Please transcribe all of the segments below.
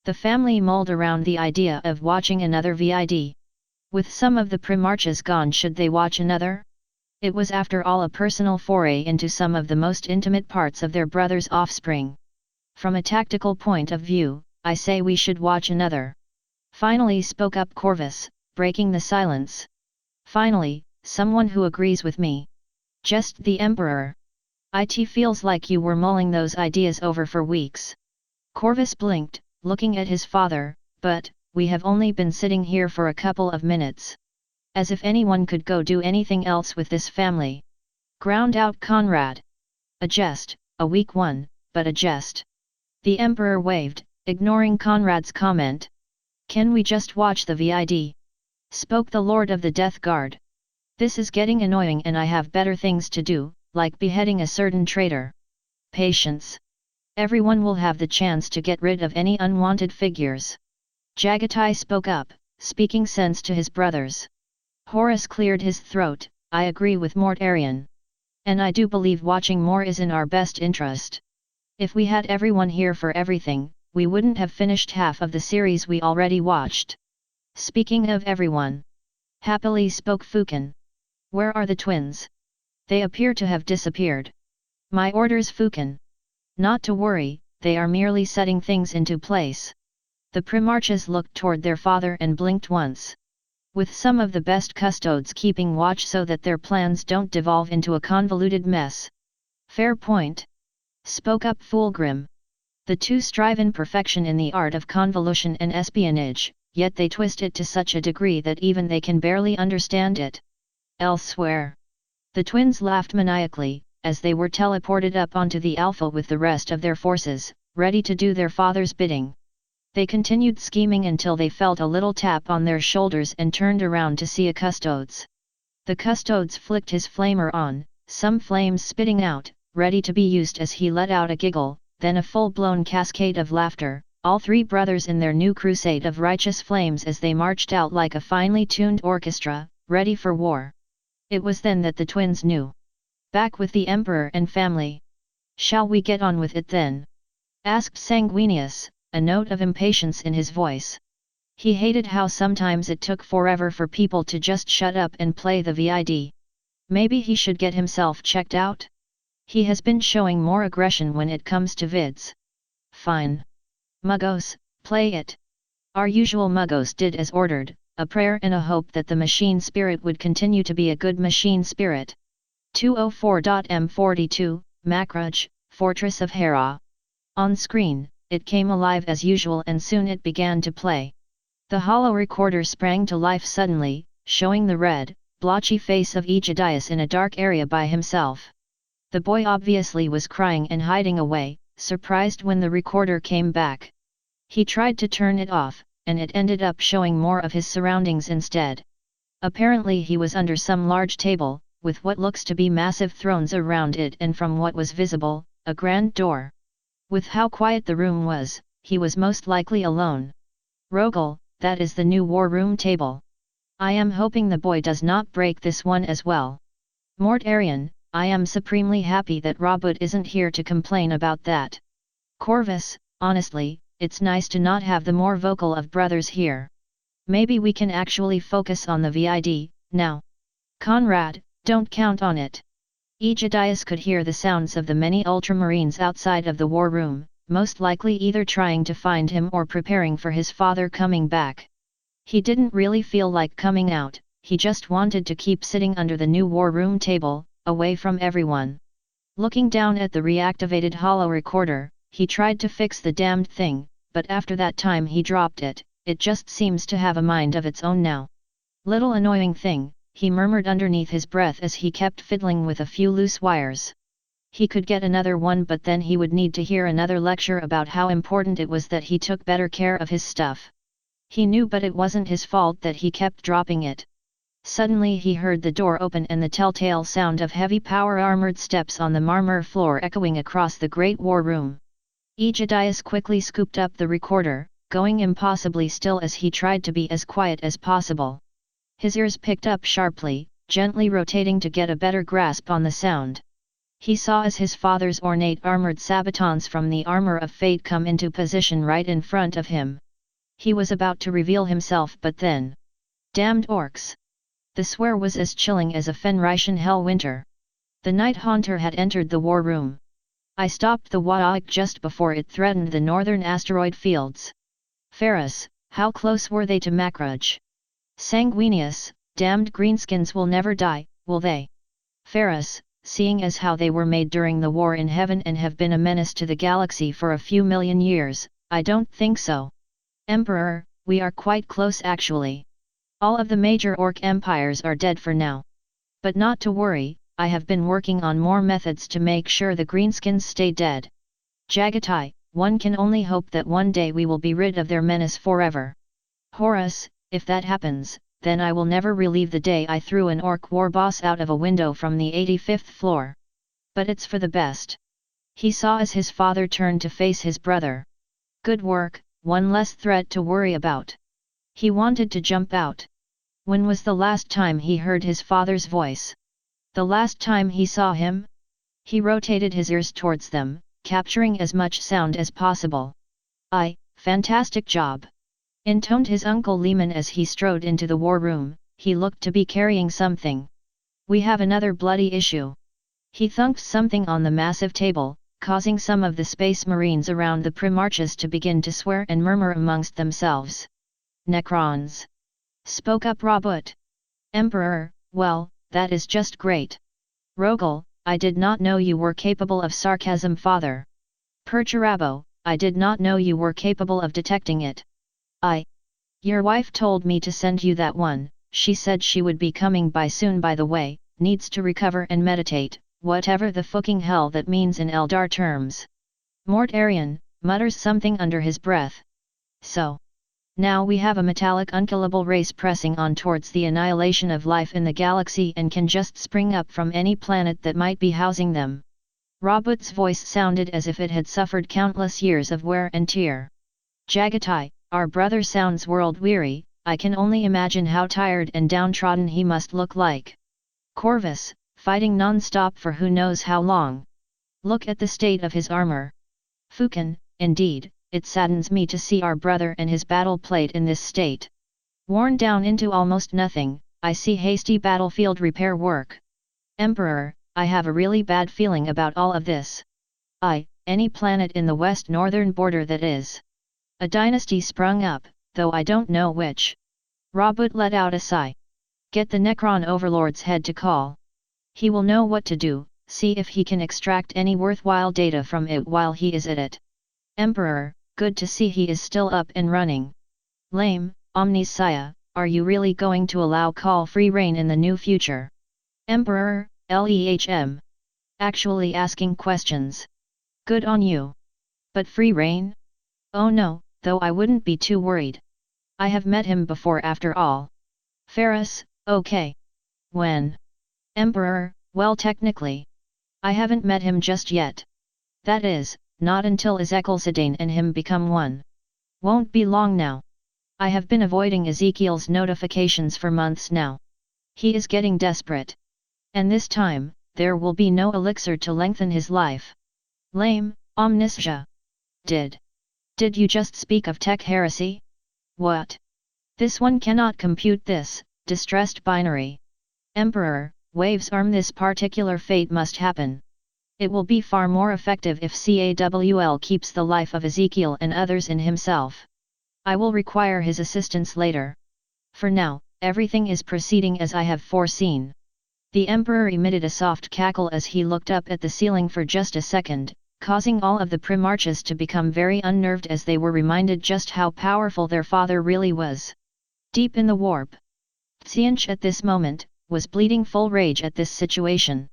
The family mulled around the idea of watching another vid. With some of the Primarchs gone, should they watch another? It was after all a personal foray into some of the most intimate parts of their brother's offspring. From a tactical point of view, I say we should watch another. Finally spoke up Corvus, breaking the silence. Finally, someone who agrees with me. Just the Emperor. It feels like you were mulling those ideas over for weeks. Corvus blinked, looking at his father, but, we have only been sitting here for a couple of minutes. As if anyone could go do anything else with this family. Ground out Conrad. A jest, a weak one, but a jest. The Emperor waved, ignoring Conrad's comment. Can we just watch the vid? Spoke the Lord of the Death Guard. This is getting annoying and I have better things to do, like beheading a certain traitor. Patience. Everyone will have the chance to get rid of any unwanted figures. Jagatai spoke up, speaking sense to his brothers. Horus cleared his throat. I agree with Mortarion. And I do believe watching more is in our best interest. If we had everyone here for everything, we wouldn't have finished half of the series we already watched. Speaking of everyone. Happily spoke Fukin. Where are the twins? They appear to have disappeared. My orders, Fukin. Not to worry, they are merely setting things into place. The Primarchs looked toward their father and blinked once. With some of the best custodes keeping watch so that their plans don't devolve into a convoluted mess. Fair point. Spoke up Fulgrim. The two strive in perfection in the art of convolution and espionage, yet they twist it to such a degree that even they can barely understand it. Elsewhere. The twins laughed maniacally, as they were teleported up onto the Alpha with the rest of their forces, ready to do their father's bidding. They continued scheming until they felt a little tap on their shoulders and turned around to see a custodes. The custodes flicked his flamer on, some flames spitting out, ready to be used as he let out a giggle, then a full-blown cascade of laughter, all three brothers in their new crusade of righteous flames as they marched out like a finely tuned orchestra, ready for war. It was then that the twins knew. Back with the Emperor and family. Shall we get on with it then? Asked Sanguinius, a note of impatience in his voice. He hated how sometimes it took forever for people to just shut up and play the vid. Maybe he should get himself checked out? He has been showing more aggression when it comes to vids. Fine. Muggos, play it. Our usual Muggos did as ordered, a prayer and a hope that the machine spirit would continue to be a good machine spirit. 204.m42, Makruj, Fortress of Hera. On screen, it came alive as usual and soon it began to play. The holo recorder sprang to life suddenly, showing the red, blotchy face of Aegidius in a dark area by himself. The boy obviously was crying and hiding away, surprised when the recorder came back. He tried to turn it off, and it ended up showing more of his surroundings instead. Apparently he was under some large table, with what looks to be massive thrones around it and from what was visible, a grand door. With how quiet the room was, he was most likely alone. Rogel, that is the new war room table. I am hoping the boy does not break this one as well. Mortarion, I am supremely happy that Rabut isn't here to complain about that. Corvus, honestly, it's nice to not have the more vocal of brothers here. Maybe we can actually focus on the vid, now. Conrad, don't count on it. Aegidius could hear the sounds of the many ultramarines outside of the war room, most likely either trying to find him or preparing for his father coming back. He didn't really feel like coming out, he just wanted to keep sitting under the new war room table, away from everyone. Looking down at the reactivated holo recorder, he tried to fix the damned thing, but after that time he dropped it. It just seems to have a mind of its own now. Little annoying thing, he murmured underneath his breath as he kept fiddling with a few loose wires. He could get another one, but then he would need to hear another lecture about how important it was that he took better care of his stuff. He knew, but it wasn't his fault that he kept dropping it. Suddenly he heard the door open and the telltale sound of heavy power-armored steps on the marmor floor echoing across the great war room. Aegidius quickly scooped up the recorder, going impossibly still as he tried to be as quiet as possible. His ears picked up sharply, gently rotating to get a better grasp on the sound. He saw as his father's ornate armored sabatons from the armor of fate come into position right in front of him. He was about to reveal himself, but then... Damned orcs! The swear was as chilling as a Fenrisian hell winter. The Night Haunter had entered the war room. I stopped the Wa'ak just before it threatened the northern asteroid fields. Ferris, how close were they to Makruj? Sanguinius, damned greenskins will never die, will they? Ferris, seeing as how they were made during the war in heaven and have been a menace to the galaxy for a few million years, I don't think so. Emperor, we are quite close actually. All of the major orc empires are dead for now. But not to worry, I have been working on more methods to make sure the greenskins stay dead. Jagatai, one can only hope that one day we will be rid of their menace forever. Horus, if that happens, then I will never relieve the day I threw an orc war boss out of a window from the 85th floor. But it's for the best. He saw as his father turned to face his brother. Good work, one less threat to worry about. He wanted to jump out. When was the last time he heard his father's voice? The last time he saw him? He rotated his ears towards them, capturing as much sound as possible. Fantastic job! Intoned his uncle Lehman as he strode into the war room. He looked to be carrying something. We have another bloody issue. He thunked something on the massive table, causing some of the space marines around the Primarchs to begin to swear and murmur amongst themselves. Necrons! Spoke up Rabut. Emperor, well, that is just great. Rogel, I did not know you were capable of sarcasm, father. Perturabo, I did not know you were capable of detecting it. Your wife told me to send you that one. She said she would be coming by soon, by the way, needs to recover and meditate, whatever the fucking hell that means in Eldar terms. Mort Arian, mutters something under his breath. So. Now we have a metallic unkillable race pressing on towards the annihilation of life in the galaxy and can just spring up from any planet that might be housing them. Rabut's voice sounded as if it had suffered countless years of wear and tear. Jagatai, our brother sounds world-weary, I can only imagine how tired and downtrodden he must look like. Corvus, fighting non-stop for who knows how long. Look at the state of his armor. Fukin, indeed, it saddens me to see our brother and his battle plate in this state. Worn down into almost nothing, I see hasty battlefield repair work. Emperor, I have a really bad feeling about all of this. Any planet in the west northern border that is. A dynasty sprung up, though I don't know which. Rabut let out a sigh. Get the Necron Overlord's head to call. He will know what to do, see if he can extract any worthwhile data from it while he is at it. Emperor, good to see he is still up and running. Lame, Omniscia, are you really going to allow call free reign in the new future? Emperor, Lehm. Actually asking questions. Good on you. But free reign? Oh no, though I wouldn't be too worried. I have met him before after all. Ferris, okay. When? Emperor, well technically. I haven't met him just yet. That is, not until Ezekiel Zidane and him become one. Won't be long now. I have been avoiding Ezekiel's notifications for months now. He is getting desperate. And this time, there will be no elixir to lengthen his life. Lame, Omniscia. Did you just speak of tech heresy? What? This one cannot compute this, distressed binary. Emperor, waves arm, this particular fate must happen. It will be far more effective if CAWL keeps the life of Ezekiel and others in himself. I will require his assistance later. For now, everything is proceeding as I have foreseen. The Emperor emitted a soft cackle as he looked up at the ceiling for just a second, causing all of the Primarchs to become very unnerved as they were reminded just how powerful their father really was. Deep in the warp, Tsianch at this moment, was bleeding full rage at this situation.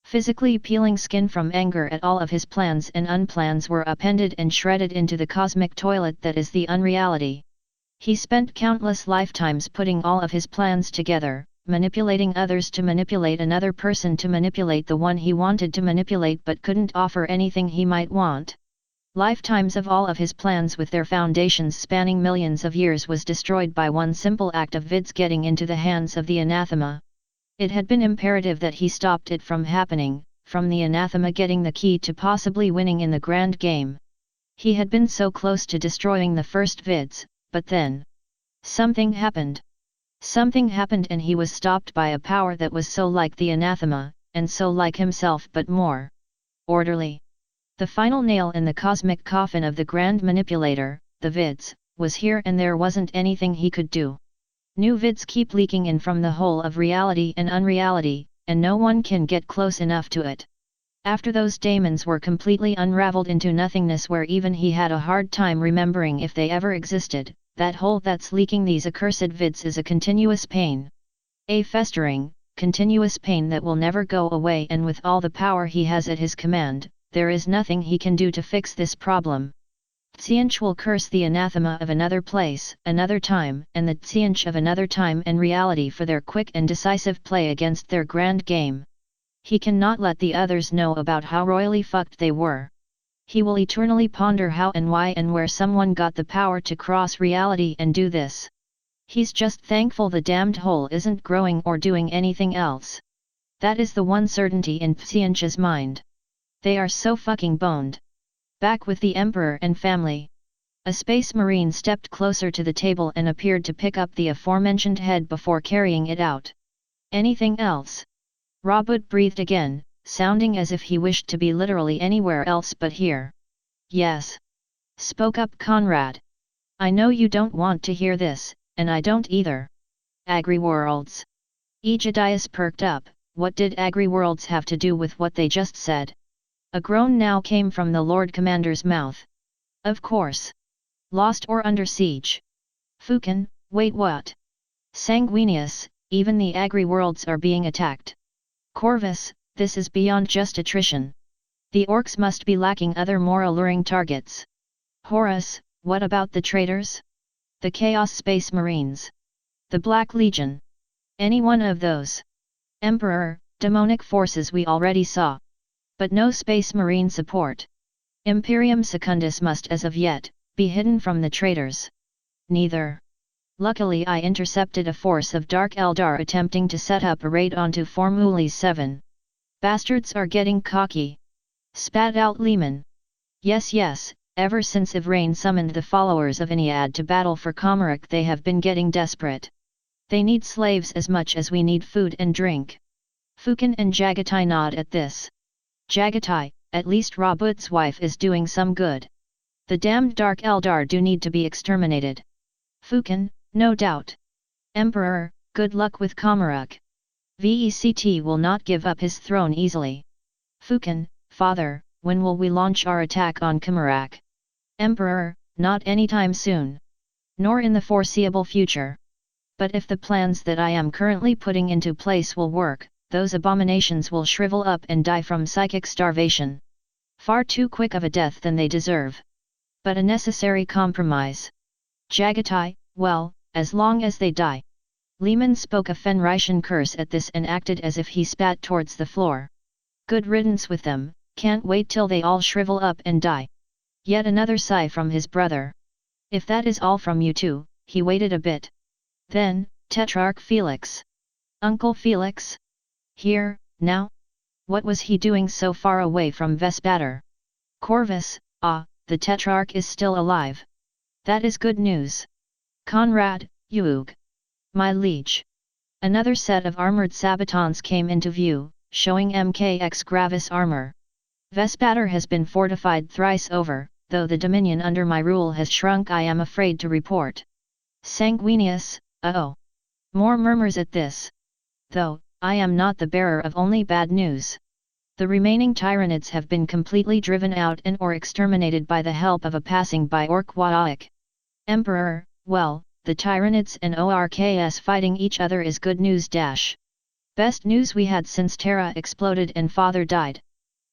Physically peeling skin from anger at all of his plans and unplans were appended and shredded into the cosmic toilet that is the unreality. He spent countless lifetimes putting all of his plans together, manipulating others to manipulate another person to manipulate the one he wanted to manipulate but couldn't offer anything he might want. Lifetimes of all of his plans with their foundations spanning millions of years was destroyed by one simple act of Vid's getting into the hands of the anathema. It had been imperative that he stopped it from happening, from the anathema getting the key to possibly winning in the grand game. He had been so close to destroying the first vids, but then something happened. Something happened and he was stopped by a power that was so like the anathema, and so like himself but more orderly. The final nail in the cosmic coffin of the grand manipulator, the vids, was here and there wasn't anything he could do. New vids keep leaking in from the whole of reality and unreality, and no one can get close enough to it. After those daemons were completely unraveled into nothingness where even he had a hard time remembering if they ever existed, that hole that's leaking these accursed vids is a continuous pain. A festering, continuous pain that will never go away, and with all the power he has at his command, there is nothing he can do to fix this problem. Tsianch will curse the anathema of another place, another time, and the Tsianch of another time and reality for their quick and decisive play against their grand game. He cannot let the others know about how royally fucked they were. He will eternally ponder how and why and where someone got the power to cross reality and do this. He's just thankful the damned hole isn't growing or doing anything else. That is the one certainty in Tsianch's mind. They are so fucking boned. Back with the Emperor and family. A space marine stepped closer to the table and appeared to pick up the aforementioned head before carrying it out. Anything else? Rabut breathed again, sounding as if he wished to be literally anywhere else but here. Yes. Spoke up Conrad. I know you don't want to hear this, and I don't either. Agri-worlds. Aegidius perked up. What did Agri-worlds have to do with what they just said? A groan now came from the Lord Commander's mouth. Of course. Lost or under siege. Fukin, wait what? Sanguinius, even the Agri-worlds are being attacked. Corvus, this is beyond just attrition. The orcs must be lacking other more alluring targets. Horus, what about the traitors? The Chaos Space Marines. The Black Legion. Any one of those. Emperor, demonic forces we already saw. But no Space Marine support. Imperium Secundus must as of yet, be hidden from the traitors. Neither. Luckily I intercepted a force of Dark Eldar attempting to set up a raid onto Formules 7. Bastards are getting cocky. Spat out Lehman. Yes, ever since Ivrain summoned the followers of Ennead to battle for Comarak they have been getting desperate. They need slaves as much as we need food and drink. Fukin and Jagatai nod at this. Jagatai, at least Rabut's wife is doing some good. The damned Dark Eldar do need to be exterminated. Fukin, no doubt. Emperor, good luck with Comarak. Vect will not give up his throne easily. Fukin, father, when will we launch our attack on Comarak? Emperor, not anytime soon. Nor in the foreseeable future. But if the plans that I am currently putting into place will work, those abominations will shrivel up and die from psychic starvation. Far too quick of a death than they deserve. But a necessary compromise. Jagatai, well, as long as they die. Lehman spoke a Fenrician curse at this and acted as if he spat towards the floor. Good riddance with them, can't wait till they all shrivel up and die. Yet another sigh from his brother. If that is all from you two, he waited a bit. Then, Tetrarch Felix. Uncle Felix? Here, now? What was he doing so far away from Vespater? Corvus, the Tetrarch is still alive. That is good news. Conrad, Uug. My liege. Another set of armored sabatons came into view, showing MKX Gravis armor. Vespater has been fortified thrice over, though the dominion under my rule has shrunk I am afraid to report. Sanguinius, oh. More murmurs at this. Though, I am not the bearer of only bad news. The remaining Tyranids have been completely driven out and or exterminated by the help of a passing by Orc-Waak. Emperor, well, the Tyranids and Orks fighting each other is good news dash. Best news we had since Terra exploded and father died.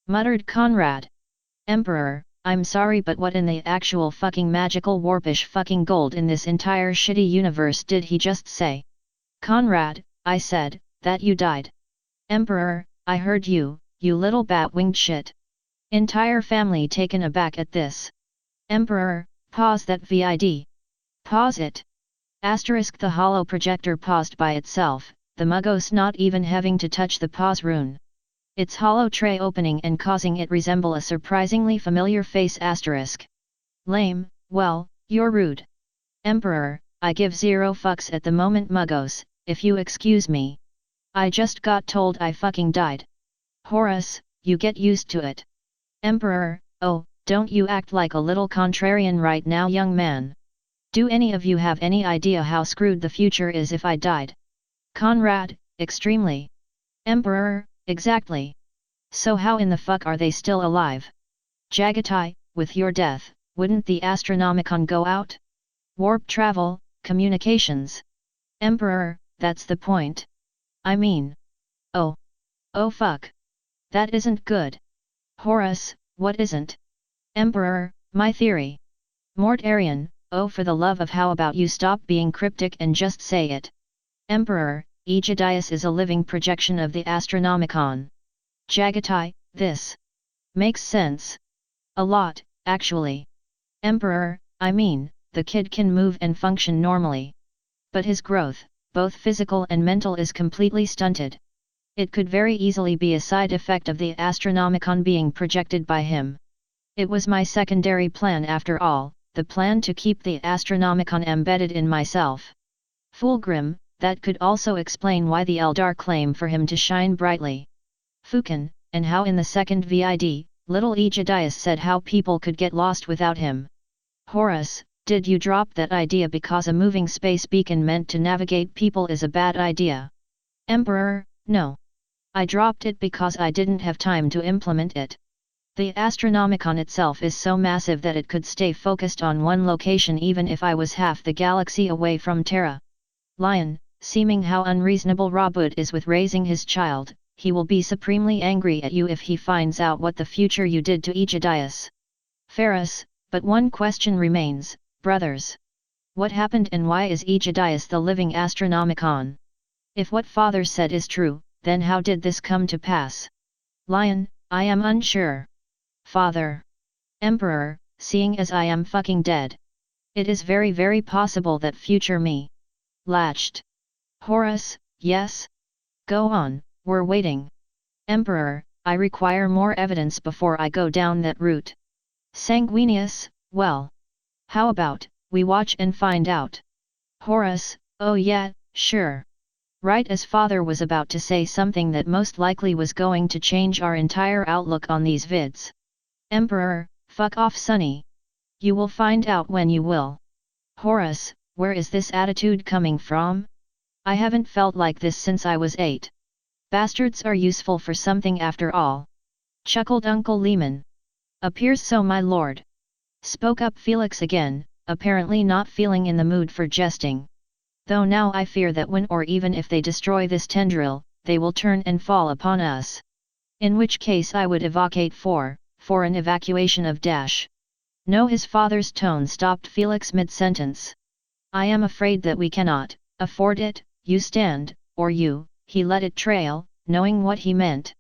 Muttered Conrad. Emperor, I'm sorry but what in the actual fucking magical warpish fucking gold in this entire shitty universe did he just say? Conrad, I said, that you died. Emperor, I heard you, you little bat-winged shit. Entire family taken aback at this. Emperor, pause that vid. Pause it. Asterisk the hollow projector paused by itself, the Muggos not even having to touch the pause rune. its hollow tray opening and causing it resemble a surprisingly familiar face asterisk. Lame, well, you're rude. Emperor, I give zero fucks at the moment muggos, if you excuse me. I just got told I fucking died. Horus, you get used to it. Emperor, oh, don't you act like a little contrarian right now, young man. Do any of you have any idea how screwed the future is if I died? Conrad, extremely. Emperor, exactly. So how in the fuck are they still alive? Jagatai, with your death, wouldn't the Astronomicon go out? Warp travel, communications. Emperor, that's the point. I mean. Oh. Oh fuck. That isn't good. Horus, what isn't? Emperor, my theory. Mortarion, oh for the love of how about you stop being cryptic and just say it. Emperor, Aegidius is a living projection of the Astronomicon. Jagatai, this makes sense. A lot, actually. Emperor, I mean, the kid can move and function normally. But his growth, both physical and mental, is completely stunted. It could very easily be a side effect of the Astronomicon being projected by him. It was my secondary plan after all, the plan to keep the Astronomicon embedded in myself. Fulgrim, that could also explain why the Eldar claim for him to shine brightly. Fukin, and how in the second VID, little Aegidius said how people could get lost without him. Horus, did you drop that idea because a moving space beacon meant to navigate people is a bad idea? Emperor, no. I dropped it because I didn't have time to implement it. The Astronomicon itself is so massive that it could stay focused on one location even if I was half the galaxy away from Terra. Lion, seeming how unreasonable Rabud is with raising his child, he will be supremely angry at you if he finds out what the future you did to Aegidius. Ferris, but one question remains, brothers. What happened and why is Aegidius the living Astronomicon? If what father said is true, then how did this come to pass? Lion, I am unsure. Father. Emperor, seeing as I am fucking dead. It is very very possible that future me. Latched. Horus, yes? Go on, we're waiting. Emperor, I require more evidence before I go down that route. Sanguinius, well. How about, we watch and find out? Horus, oh yeah, sure. Right as father was about to say something that most likely was going to change our entire outlook on these vids. Emperor, fuck off Sonny. You will find out when you will. Horus, where is this attitude coming from? I haven't felt like this since I was 8. Bastards are useful for something after all. Chuckled Uncle Lehman. Appears so, my lord. Spoke up Felix again, apparently not feeling in the mood for jesting. Though now I fear that when or even if they destroy this tendril, they will turn and fall upon us. In which case I would evocate for an evacuation of dash. No, his father's tone stopped Felix mid-sentence. I am afraid that we cannot afford it, you stand, or you, he let it trail, knowing what he meant.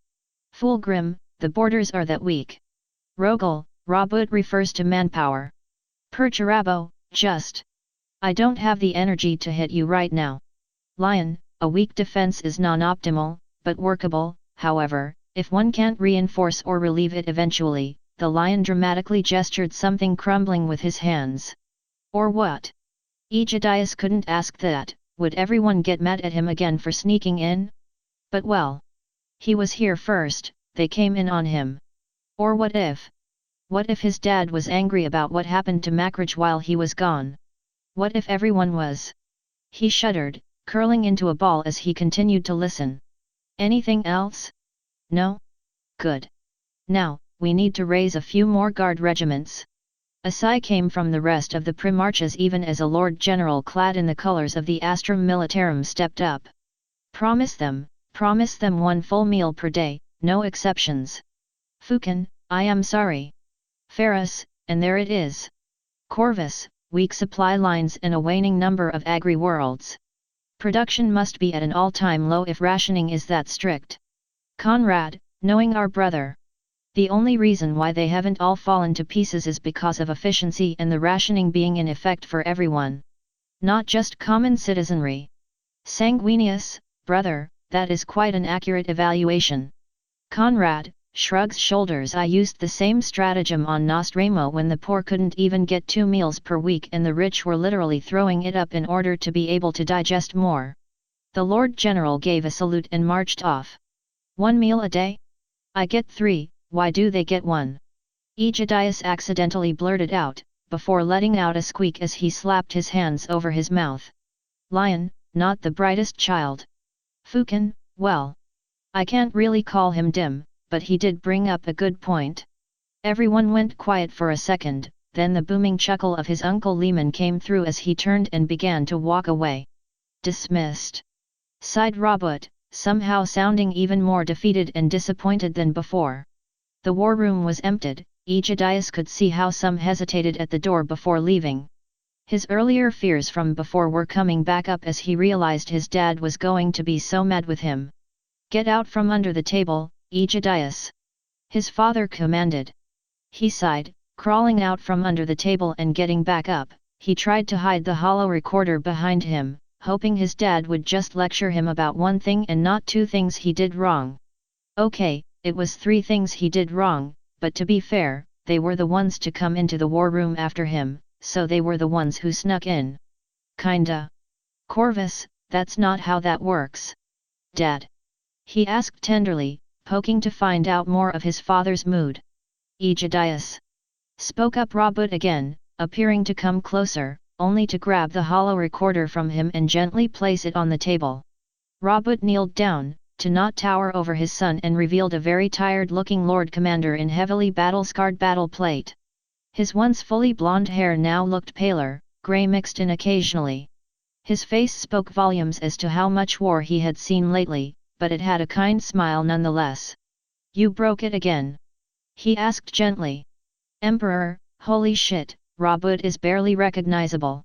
Fulgrim, the borders are that weak. Rogel, Rabud refers to manpower. Perturabo, just. I don't have the energy to hit you right now. Lion, a weak defense is non-optimal, but workable, however, if one can't reinforce or relieve it eventually. The lion dramatically gestured something crumbling with his hands. Or what? Aegidius couldn't ask that, would everyone get mad at him again for sneaking in? But well. He was here first, they came in on him. Or what if? What if his dad was angry about what happened to Makridge while he was gone? What if everyone was? He shuddered, curling into a ball as he continued to listen. Anything else? No? Good. Now, we need to raise a few more guard regiments. A sigh came from the rest of the Primarchs even as a Lord General clad in the colors of the Astrum Militarum stepped up. Promise them one full meal per day, no exceptions. Fukin, I am sorry. Ferris, and there it is. Corvus, weak supply lines and a waning number of agri-worlds. Production must be at an all-time low if rationing is that strict. Conrad, knowing our brother. The only reason why they haven't all fallen to pieces is because of efficiency and the rationing being in effect for everyone. Not just common citizenry. Sanguinius, brother, that is quite an accurate evaluation. Conrad shrugs shoulders. I used the same stratagem on Nostramo when the poor couldn't even get 2 meals per week and the rich were literally throwing it up in order to be able to digest more. The Lord General gave a salute and marched off. 1 meal a day? I get 3, why do they get 1? Aegidius accidentally blurted out, before letting out a squeak as he slapped his hands over his mouth. Lion, not the brightest child. Fukin, well. I can't really call him dim, but he did bring up a good point. Everyone went quiet for a second, then the booming chuckle of his Uncle Lehman came through as he turned and began to walk away. Dismissed. Sighed Robert, somehow sounding even more defeated and disappointed than before. The war room was emptied. Aegidius could see how some hesitated at the door before leaving. His earlier fears from before were coming back up as he realized his dad was going to be so mad with him. Get out from under the table, Aegidius. His father commanded. He sighed, crawling out from under the table and getting back up. He tried to hide the hollow recorder behind him, hoping his dad would just lecture him about one thing and not 2 things he did wrong. Okay, it was 3 things he did wrong, but to be fair, they were the ones to come into the war room after him, so they were the ones who snuck in. Kinda. Corvus, that's not how that works. Dad? He asked tenderly, poking to find out more of his father's mood. Aegidius. Spoke up Robert again, appearing to come closer, only to grab the hollow recorder from him and gently place it on the table. Robert kneeled down, to not tower over his son, and revealed a very tired-looking Lord Commander in heavily battle-scarred battle plate. His once fully blonde hair now looked paler, grey mixed in occasionally. His face spoke volumes as to how much war he had seen lately, but it had a kind smile nonetheless. You broke it again? He asked gently. Emperor, holy shit, Robert is barely recognizable.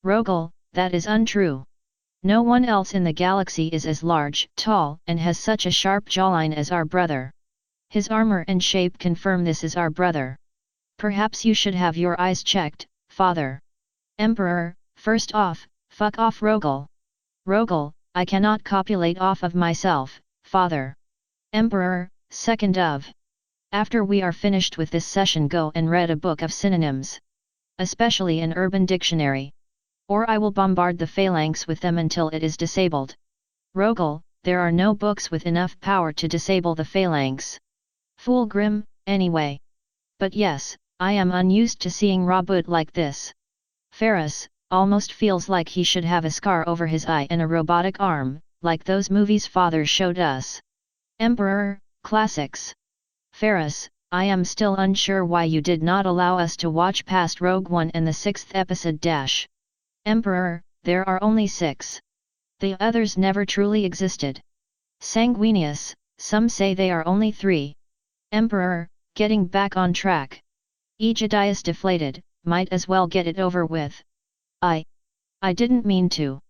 Rogel, that is untrue. No one else in the galaxy is as large, tall, and has such a sharp jawline as our brother. His armor and shape confirm this is our brother. Perhaps you should have your eyes checked, father. Emperor, first off, fuck off Rogel. Rogel, I cannot copulate off of myself, father. Emperor, second of. After we are finished with this session, go and read a book of synonyms. Especially an urban dictionary. Or I will bombard the phalanx with them until it is disabled. Rogel, there are no books with enough power to disable the phalanx. Fool Grim, anyway. But yes, I am unused to seeing Robert like this. Ferris, almost feels like he should have a scar over his eye and a robotic arm, like those movies father showed us. Emperor, classics. Ferris, I am still unsure why you did not allow us to watch past Rogue One and the 6th episode dash. Emperor, there are only 6. The others never truly existed. Sanguinius, some say they are only 3. Emperor, getting back on track. Aegidius deflated, might as well get it over with. I didn't mean to.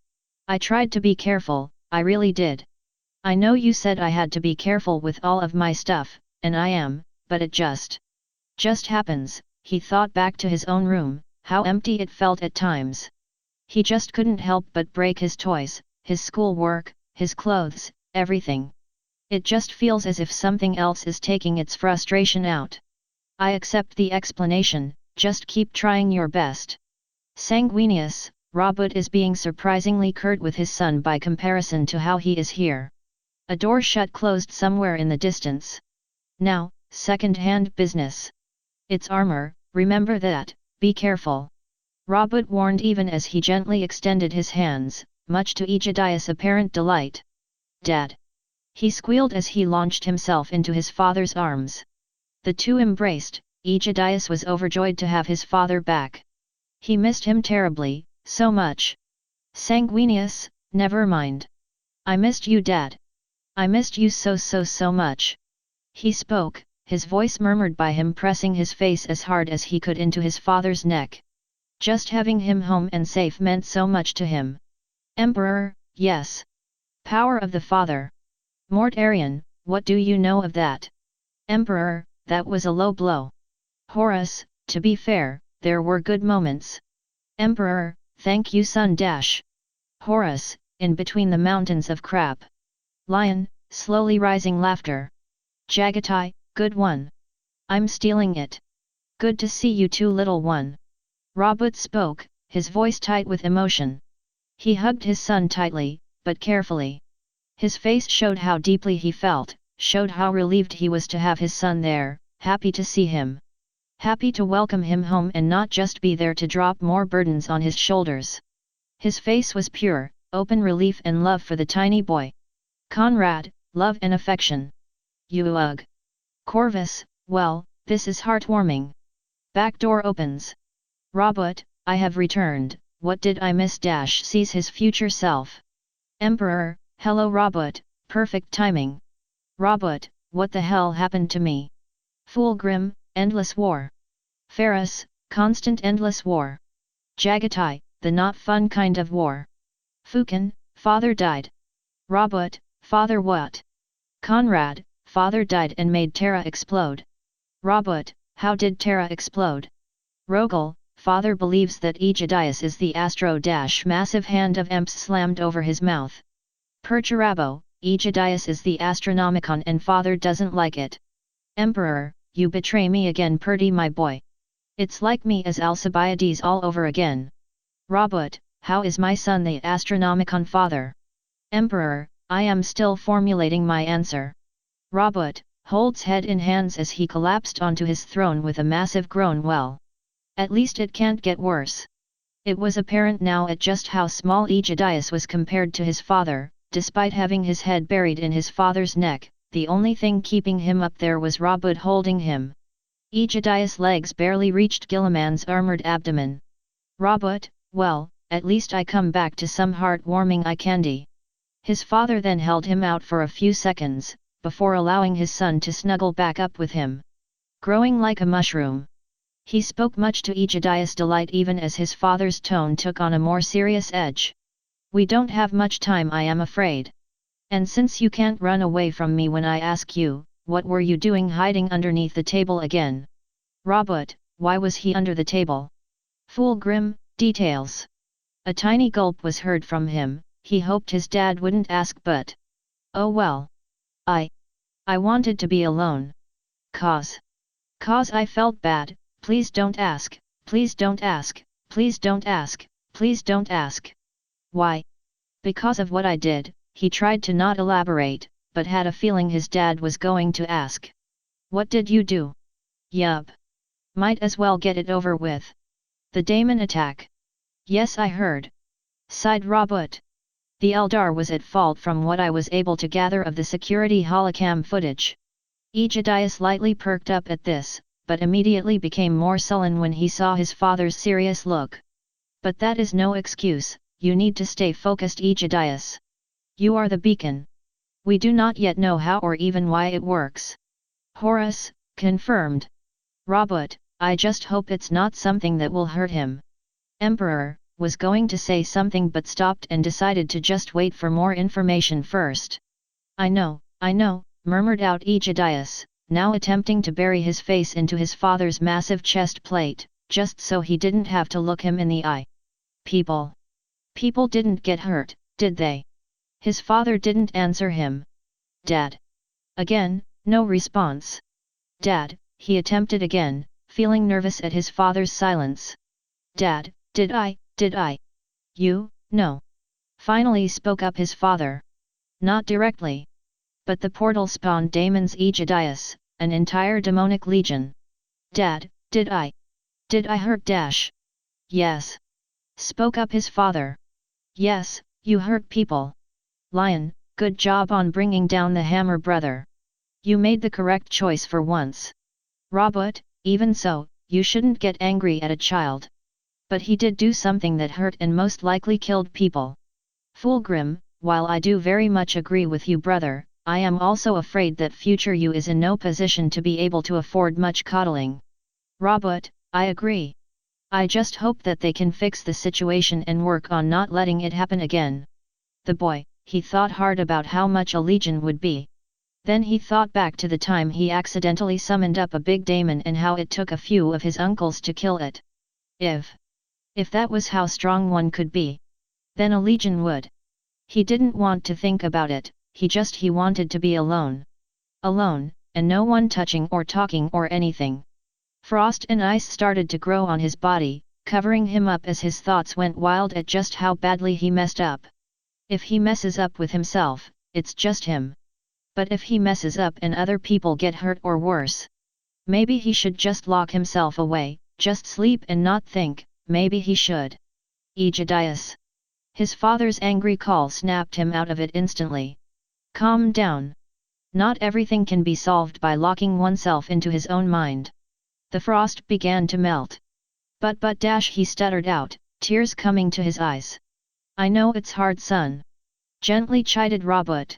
I tried to be careful, I really did. I know you said I had to be careful with all of my stuff, and I am, but it just happens. He thought back to his own room, how empty it felt at times. He just couldn't help but break his toys, his schoolwork, his clothes, everything. It just feels as if something else is taking its frustration out. I accept the explanation, just keep trying your best. Sanguinius, Robert is being surprisingly curt with his son by comparison to how he is here. A door shut closed somewhere in the distance. Now, second-hand business. It's armor, remember that, be careful. Robert warned even as he gently extended his hands, much to Aegidius' apparent delight. Dad! He squealed as he launched himself into his father's arms. The two embraced. Aegidius was overjoyed to have his father back. He missed him terribly, so much. Sanguinius, never mind. I missed you, Dad. I missed you so much. He spoke, his voice murmured by him pressing his face as hard as he could into his father's neck. Just having him home and safe meant so much to him. Emperor, yes. Power of the father. Mortarion, what do you know of that? Emperor, that was a low blow. Horus, to be fair, there were good moments. Emperor, thank you son dash. Horus, in between the mountains of crap. Lion, slowly rising laughter. Jagatai, good one. I'm stealing it. Good to see you too, little one. Robert spoke, his voice tight with emotion. He hugged his son tightly, but carefully. His face showed how deeply he felt, showed how relieved he was to have his son there, happy to see him. Happy to welcome him home and not just be there to drop more burdens on his shoulders. His face was pure, open relief and love for the tiny boy. Conrad, love and affection. Ugh. Corvus, well, this is heartwarming. Back door opens. Robert, I have returned, what did I miss? Sees his future self. Emperor, hello Robert, perfect timing. Robert, what the hell happened to me? Fulgrim, endless war. Ferris, constant endless war. Jagatai, the not fun kind of war. Fukin, father died. Robert, father what? Conrad, father died and made Terra explode. Robert, how did Terra explode? Rogel, father believes that Aegidius is the astro. Massive hand of Emps slammed over his mouth. Perturabo, Aegidius is the Astronomicon and father doesn't like it. Emperor, you betray me again, Perdy my boy. It's like me as Alcibiades all over again. Robert, how is my son the Astronomicon father? Emperor, I am still formulating my answer. Robert, holds head in hands as he collapsed onto his throne with a massive groan. Well, at least it can't get worse. It was apparent now at just how small Aegidius was compared to his father. Despite having his head buried in his father's neck, the only thing keeping him up there was Robert holding him. Aegidius' legs barely reached Gilliman's armored abdomen. Robert, well, at least I come back to some heartwarming eye candy. His father then held him out for a few seconds, before allowing his son to snuggle back up with him. Growing like a mushroom. He spoke much to Aegidius' delight even as his father's tone took on a more serious edge. We don't have much time, I am afraid. And since you can't run away from me when I ask you, what were you doing hiding underneath the table again? Robert, why was he under the table? Fulgrim, details. A tiny gulp was heard from him. He hoped his dad wouldn't ask, but... oh well. I wanted to be alone. Cause I felt bad. Please don't ask, please don't ask, please don't ask, please don't ask. Why? Because of what I did. He tried to not elaborate, but had a feeling his dad was going to ask. What did you do? Yup. Might as well get it over with. The Daemon attack. Yes, I heard. Sighed Robert. The Eldar was at fault from what I was able to gather of the security holocam footage. Aegidius lightly perked up at this, but immediately became more sullen when he saw his father's serious look. But that is no excuse. You need to stay focused, Aegidius. You are the beacon. We do not yet know how or even why it works. Horus, confirmed. Robert, I just hope it's not something that will hurt him. Emperor, was going to say something but stopped and decided to just wait for more information first. I know, murmured out Aegidius, now attempting to bury his face into his father's massive chest plate, just so he didn't have to look him in the eye. People didn't get hurt, did they? His father didn't answer him. Dad. Again, no response. Dad, he attempted again, feeling nervous at his father's silence. Dad, did I? You, no. Finally spoke up his father. Not directly. But the portal spawned Daemon's Aegidius, an entire demonic legion. Dad, did I hurt Dash? Yes. Spoke up his father. Yes, you hurt people. Lion, good job on bringing down the Hammer brother. You made the correct choice for once. Robert, even so, you shouldn't get angry at a child. But he did do something that hurt and most likely killed people. Fulgrim, while I do very much agree with you, brother, I am also afraid that future you is in no position to be able to afford much coddling. Robert, I agree. I just hope that they can fix the situation and work on not letting it happen again. The boy, he thought hard about how much a legion would be. Then he thought back to the time he accidentally summoned up a big daemon and how it took a few of his uncles to kill it. If that was how strong one could be, then a legion would. He didn't want to think about it, he wanted to be alone. Alone, and no one touching or talking or anything. Frost and ice started to grow on his body, covering him up as his thoughts went wild at just how badly he messed up. If he messes up with himself, it's just him. But if he messes up and other people get hurt or worse, maybe he should just lock himself away, just sleep and not think, maybe he should. Aegidius. His father's angry call snapped him out of it instantly. Calm down. Not everything can be solved by locking oneself into his own mind. The frost began to melt. But he stuttered out, tears coming to his eyes. I know it's hard, son. Gently chided Robot.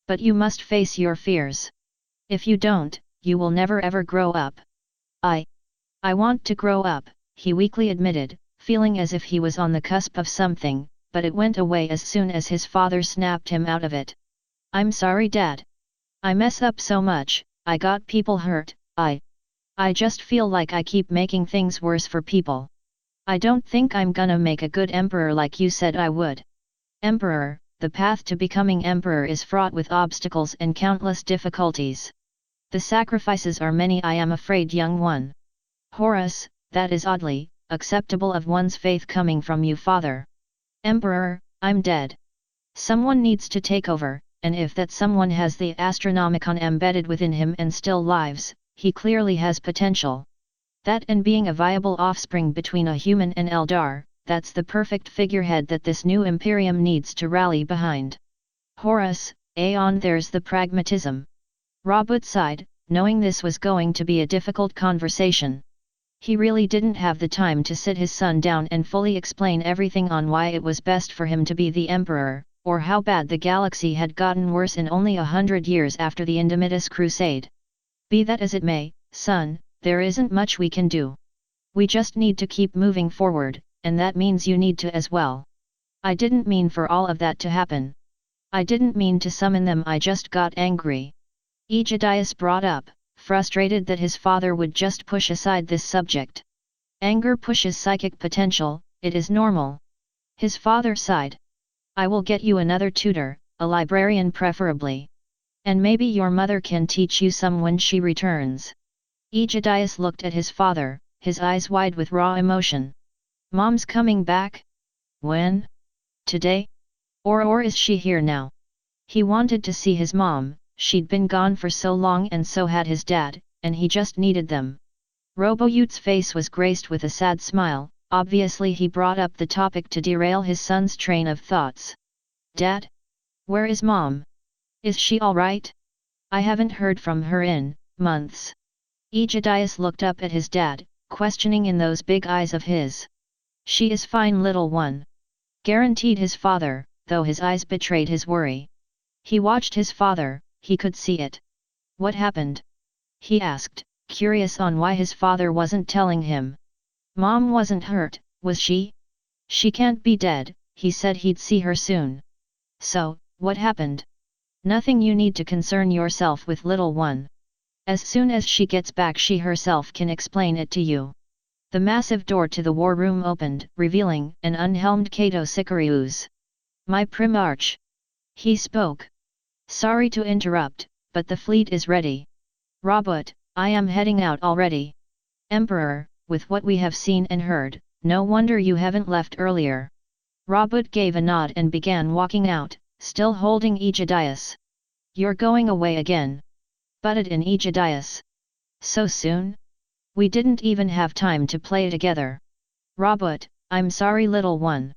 But you must face your fears. If you don't, you will never ever grow up. I want to grow up, he weakly admitted, feeling as if he was on the cusp of something, but it went away as soon as his father snapped him out of it. I'm sorry, Dad. I mess up so much, I got people hurt, I just feel like I keep making things worse for people. I don't think I'm gonna make a good emperor like you said I would. Emperor, the path to becoming emperor is fraught with obstacles and countless difficulties. The sacrifices are many, I am afraid, young one. Horus, that is oddly acceptable of one's faith coming from you, father. Emperor, I'm dead. Someone needs to take over, and if that someone has the Astronomicon embedded within him and still lives, he clearly has potential. That and being a viable offspring between a human and Eldar, that's the perfect figurehead that this new Imperium needs to rally behind. Horus, Aeon, there's the pragmatism. Robot sighed, knowing this was going to be a difficult conversation. He really didn't have the time to sit his son down and fully explain everything on why it was best for him to be the Emperor, or how bad the galaxy had gotten worse in only 100 years after the Indomitus Crusade. Be that as it may, son, there isn't much we can do. We just need to keep moving forward, and that means you need to as well. I didn't mean for all of that to happen. I didn't mean to summon them, I just got angry. Aegidius brought up, frustrated that his father would just push aside this subject. Anger pushes psychic potential, it is normal. His father sighed. I will get you another tutor, a librarian preferably. And maybe your mother can teach you some when she returns. Aegidius looked at his father, his eyes wide with raw emotion. Mom's coming back? When? Today? Or is she here now? He wanted to see his mom, she'd been gone for so long and so had his dad, and he just needed them. Robout's face was graced with a sad smile, obviously he brought up the topic to derail his son's train of thoughts. Dad? Where is Mom? Is she alright? I haven't heard from her in months. Aegidius looked up at his dad, questioning in those big eyes of his. She is fine, little one. Guaranteed his father, though his eyes betrayed his worry. He watched his father, he could see it. What happened? He asked, curious on why his father wasn't telling him. Mom wasn't hurt, was she? She can't be dead, he said he'd see her soon. So, what happened? Nothing you need to concern yourself with, little one. As soon as she gets back she herself can explain it to you. The massive door to the war room opened, revealing an unhelmed Cato Sicarius. My Primarch. He spoke. Sorry to interrupt, but the fleet is ready. Robot, I am heading out already. Emperor, with what we have seen and heard, no wonder you haven't left earlier. Robot gave a nod and began walking out, still holding Aegidius. You're going away again? Butted in Aegidius. So soon? We didn't even have time to play together. Robot, I'm sorry, little one.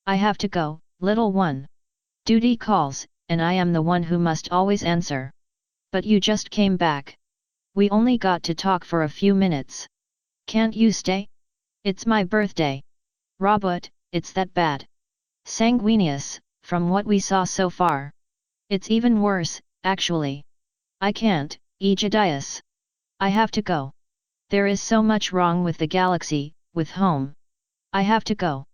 I have to go, little one. Duty calls, and I am the one who must always answer. But you just came back. We only got to talk for a few minutes. Can't you stay? It's my birthday. Robot, it's that bad. Sanguinius, from what we saw so far. It's even worse, actually. I can't, Aegidius. I have to go. There is so much wrong with the galaxy, with home. I have to go.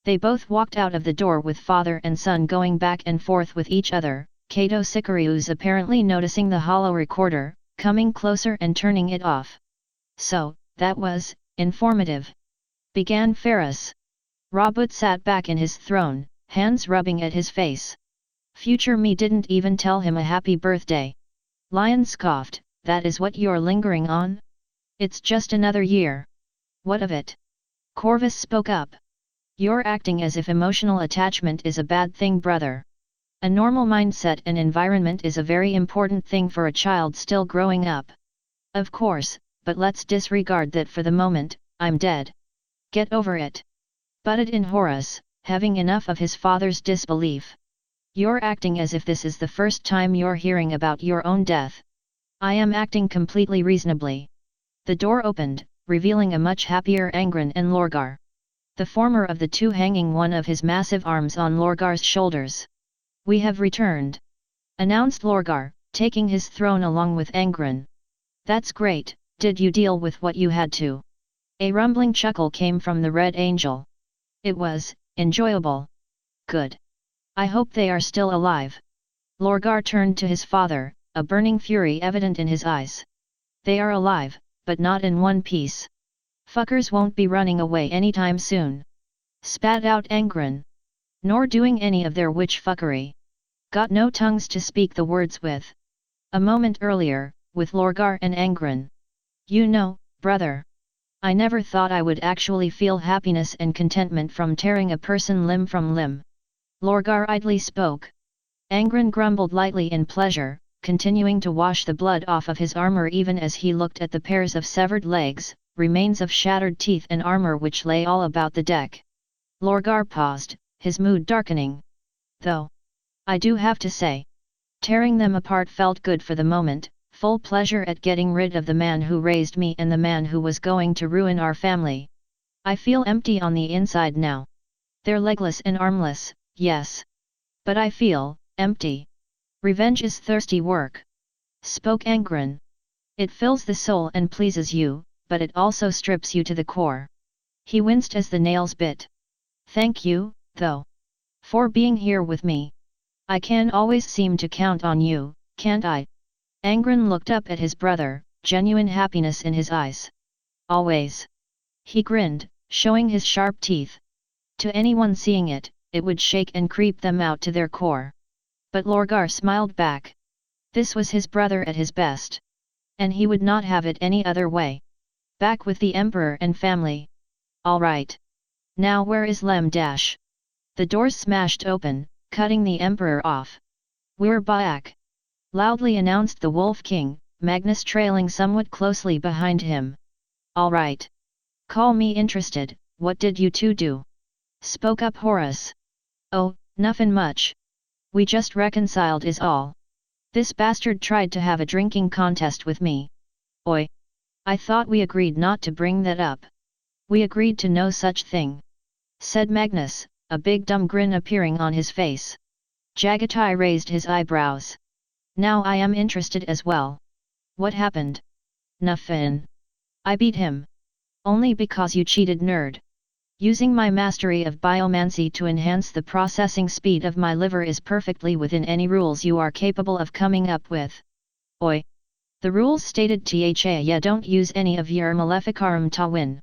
They both walked out of the door with father and son going back and forth with each other, Cato Sicarius apparently noticing the hollow recorder, coming closer and turning it off. So, that was informative. Began Ferris. Robot sat back in his throne, hands rubbing at his face. Future me didn't even tell him a happy birthday. Lion scoffed, that is what you're lingering on? It's just another year. What of it? Corvus spoke up. You're acting as if emotional attachment is a bad thing, brother. A normal mindset and environment is a very important thing for a child still growing up. Of course, but let's disregard that for the moment. I'm dead. Get over it. Butted in Horus, having enough of his father's disbelief. You're acting as if this is the first time you're hearing about your own death. I am acting completely reasonably. The door opened, revealing a much happier Angren and Lorgar. The former of the two hanging one of his massive arms on Lorgar's shoulders. We have returned, announced Lorgar, taking his throne along with Angren. That's great, did you deal with what you had to? A rumbling chuckle came from the Red Angel. It was enjoyable. Good. I hope they are still alive. Lorgar turned to his father, a burning fury evident in his eyes. They are alive, but not in one piece. Fuckers won't be running away anytime soon. Spat out Angren. Nor doing any of their witch fuckery. Got no tongues to speak the words with. A moment earlier, with Lorgar and Angren. You know, brother. I never thought I would actually feel happiness and contentment from tearing a person limb from limb. Lorgar idly spoke. Angren grumbled lightly in pleasure, continuing to wash the blood off of his armor even as he looked at the pairs of severed legs, remains of shattered teeth and armor which lay all about the deck. Lorgar paused, his mood darkening. Though, I do have to say, tearing them apart felt good for the moment, full pleasure at getting rid of the man who raised me and the man who was going to ruin our family. I feel empty on the inside now. They're legless and armless, yes. But I feel empty. Revenge is thirsty work. Spoke Angren. It fills the soul and pleases you, but it also strips you to the core. He winced as the nails bit. Thank you, though. For being here with me. I can always seem to count on you, can't I? Angren looked up at his brother, genuine happiness in his eyes. Always. He grinned, showing his sharp teeth. To anyone seeing it, it would shake and creep them out to their core. But Lorgar smiled back. This was his brother at his best. And he would not have it any other way. Back with the Emperor and family. All right. Now where is Lem Dash? The doors smashed open, cutting the Emperor off. We're back! Loudly announced the Wolf King, Magnus trailing somewhat closely behind him. All right. Call me interested, what did you two do? Spoke up Horus. Oh, nothin' much. We just reconciled is all. This bastard tried to have a drinking contest with me. Oi! I thought we agreed not to bring that up. We agreed to no such thing. Said Magnus, a big dumb grin appearing on his face. Jagatai raised his eyebrows. Now I am interested as well. What happened? Nuffin. I beat him. Only because you cheated, nerd. Using my mastery of biomancy to enhance the processing speed of my liver is perfectly within any rules you are capable of coming up with. Oi! The rules stated ya don't use any of your maleficarum to win.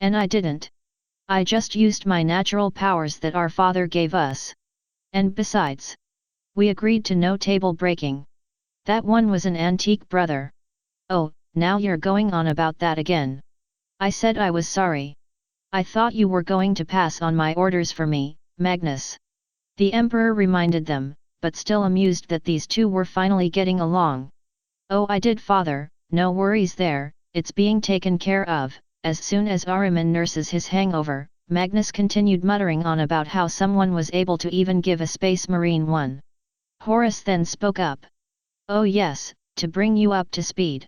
And I didn't. I just used my natural powers that our father gave us. And besides, we agreed to no table breaking. That one was an antique, brother. Oh, now you're going on about that again. I said I was sorry. I thought you were going to pass on my orders for me, Magnus. The Emperor reminded them, but still amused that these two were finally getting along. Oh, I did, father, no worries there, it's being taken care of. As soon as Ahriman nurses his hangover, Magnus continued muttering on about how someone was able to even give a space marine one. Horus then spoke up. Oh yes, to bring you up to speed.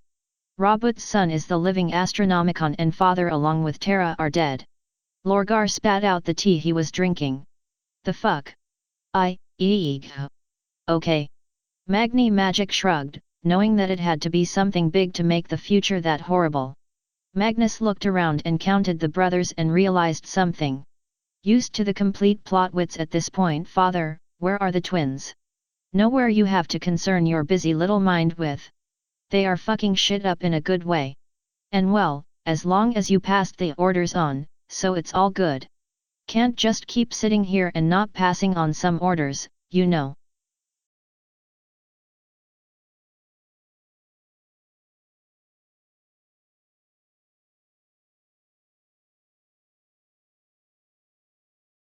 Rabut's son is the living Astronomicon and father along with Terra are dead. Lorgar spat out the tea he was drinking. The fuck? Okay. Magni Magic shrugged, knowing that it had to be something big to make the future that horrible. Magnus looked around and counted the brothers and realized something. Used to the complete plot wits at this point, father, where are the twins? Nowhere you have to concern your busy little mind with. They are fucking shit up in a good way. And well, as long as you passed the orders on, so it's all good. Can't just keep sitting here and not passing on some orders, you know.